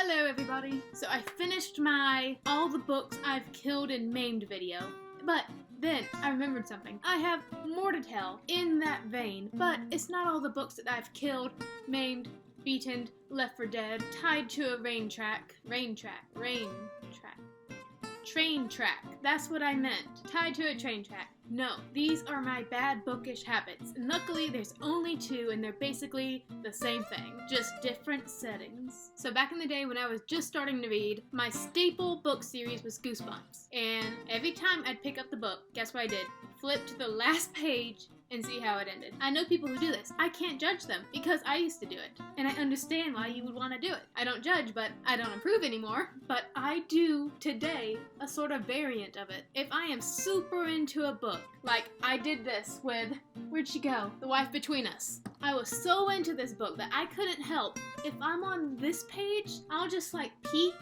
Hello everybody! So I finished my all the books I've killed and maimed video, but then I remembered something. I have more to tell in that vein, but it's not all the books that I've killed, maimed, beaten, left for dead, tied to a train track. That's what I meant. Tied to a train track. No, these are my bad bookish habits. And luckily, there's only two, and they're basically the same thing, just different settings. So back in the day when I was just starting to read, my staple book series was Goosebumps. And every time I'd pick up the book, guess what I did? Flip to the last page and see how it ended. I know people who do this. I can't judge them because I used to do it. And I understand why you would want to do it. I don't judge, but I don't approve anymore. But I do today a sort of variant of it. If I am super into a book, like I did this with, where'd she go? The Wife Between Us. I was so into this book that I couldn't help. If I'm on this page, I'll just like peek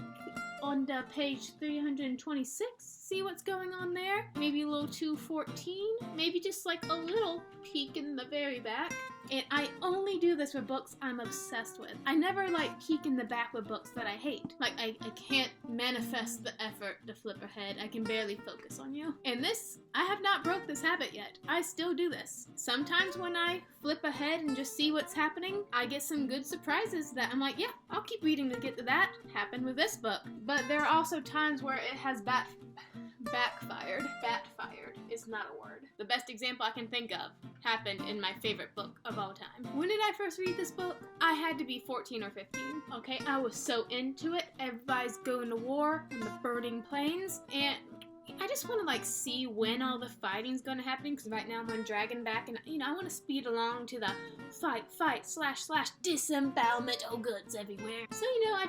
on the page 326, see what's going on there. Maybe a little 214, maybe just like a little peek in the very back. And I only do this with books I'm obsessed with. I never like peek in the back with books that I hate. Like I can't manifest the effort to flip ahead. I can barely focus on you. And this, I have not broke this habit yet. I still do this. Sometimes when I flip ahead and just see what's happening, I get some good surprises that I'm like, yeah, I'll keep reading to get to that. Happened with this book. But there are also times where it has backfired. Backfired is not a word. The best example I can think of happened in my favorite book of all time. When did I first read this book? I had to be 14 or 15. Okay, I was so into it. Everybody's going to war on the burning plains, and I just want to like see when all the fighting's going to happen, because right now I'm on Dragon Back, and I want to speed along to the fight slash disembowelment. Oh, goods everywhere. So I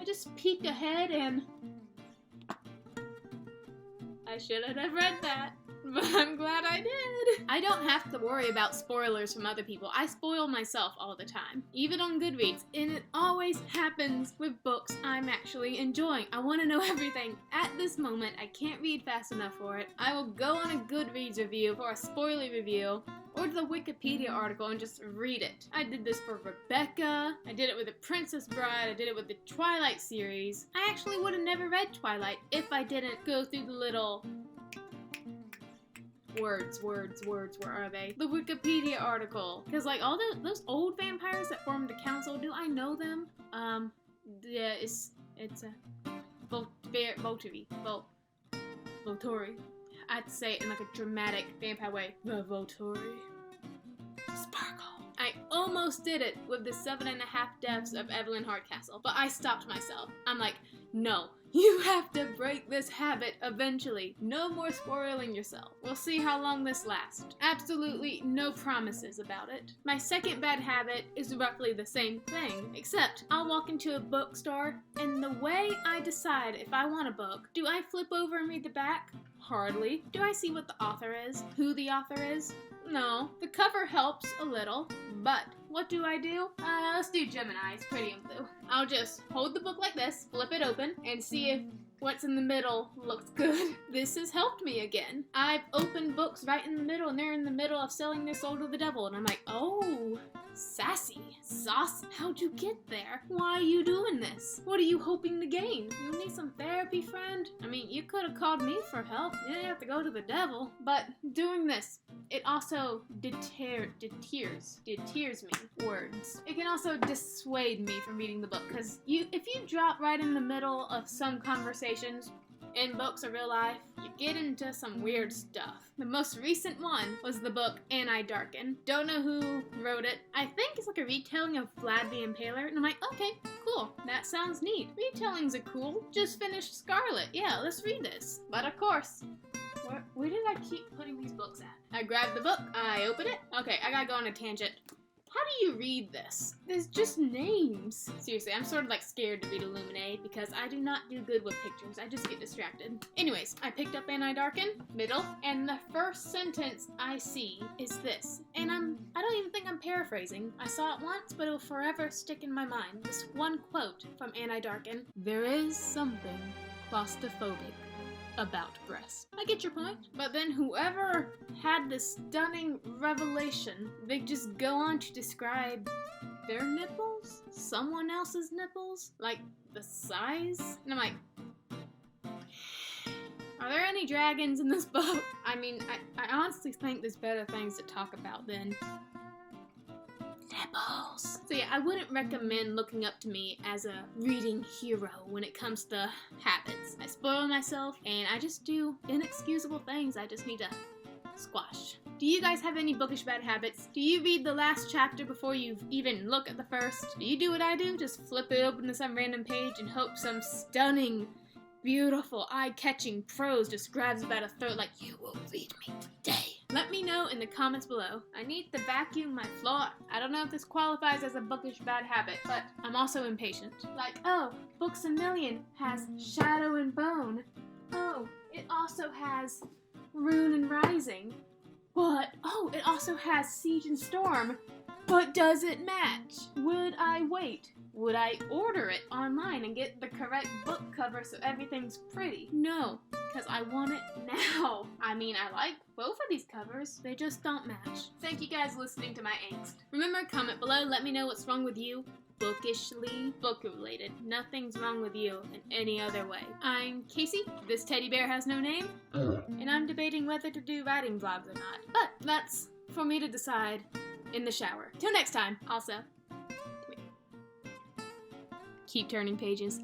just peeked ahead, and I shouldn't have read that, but I'm glad I did. I don't have to worry about spoilers from other people. I spoil myself all the time, even on Goodreads, and it always happens with books I'm actually enjoying. I want to know everything. At this moment, I can't read fast enough for it. I will go on a Goodreads review or a spoiler review, or to the Wikipedia article and just read it. I did this for Rebecca, I did it with The Princess Bride, I did it with the Twilight series. I actually would have never read Twilight if I didn't go through the little words, where are they? The Wikipedia article. Because like all those old vampires that formed a council, do I know them? Yeah, it's a Volturi. I had to say it in like a dramatic vampire way. The Volturi. Sparkle. I almost did it with the 7.5 Deaths of Evelyn Hardcastle, but I stopped myself. I'm like, no, you have to break this habit eventually. No more spoiling yourself. We'll see how long this lasts. Absolutely no promises about it. My second bad habit is roughly the same thing, except I'll walk into a bookstore, and the way I decide if I want a book, do I flip over and read the back? Hardly. Do I see what the author is? Who the author is? No. The cover helps a little, but what do? Let's do Gemini. It's pretty and blue. I'll just hold the book like this, flip it open, and see if what's in the middle looks good. This has helped me again. I've opened books right in the middle, and they're in the middle of selling their soul to the devil, and I'm like, oh, sassy, sauce. How'd you get there? Why are you doing this? What are you hoping to gain? You need some therapy, friend? I mean, you could have called me for help. You didn't have to go to the devil. But doing this, it also deters me. Words. It can also dissuade me from reading the book, because if you drop right in the middle of some conversations in books or real life, you get into some weird stuff. The most recent one was the book Annie Darken. Don't know who wrote it. I think it's like a retelling of Vlad the Impaler, and I'm like, okay, cool, that sounds neat. Retellings are cool. Just finished Scarlet. Yeah, let's read this. But of course, where did I keep putting these books at? I grabbed the book, I open it. Okay, I gotta go on a tangent. How do you read this? There's just names. Seriously, I'm sort of like scared to read Illuminate because I do not do good with pictures. I just get distracted. Anyways, I picked up Annie Darken, middle, and the first sentence I see is this. And I don't even think I'm paraphrasing. I saw it once, but it will forever stick in my mind. This one quote from Annie Darken. There is something claustrophobic about breasts. I get your point. But then whoever had this stunning revelation, they just go on to describe their nipples? Someone else's nipples? Like, the size? And I'm like, are there any dragons in this book? I mean, I honestly think there's better things to talk about than nipples. So yeah, I wouldn't recommend looking up to me as a reading hero when it comes to habits. I spoil myself, and I just do inexcusable things I just need to squash. Do you guys have any bookish bad habits? Do you read the last chapter before you even look at the first? Do you do what I do? Just flip it open to some random page and hope some stunning, beautiful, eye-catching prose just grabs about a throat like, you will read me today. Let me know in the comments below. I need to vacuum my floor. I don't know if this qualifies as a bookish bad habit, but I'm also impatient. Like, oh, Books A Million has Shadow and Bone. Oh, it also has Rune and Rising. But, oh, it also has Siege and Storm. But does it match? Would I wait? Would I order it online and get the correct book cover so everything's pretty? No, because I want it now. I mean, I like both of these covers. They just don't match. Thank you guys for listening to my angst. Remember, comment below, let me know what's wrong with you. Bookishly, book-related. Nothing's wrong with you in any other way. I'm Casey, this teddy bear has no name, and I'm debating whether to do writing vlogs or not. But that's for me to decide in the shower. Till next time, also, keep turning pages.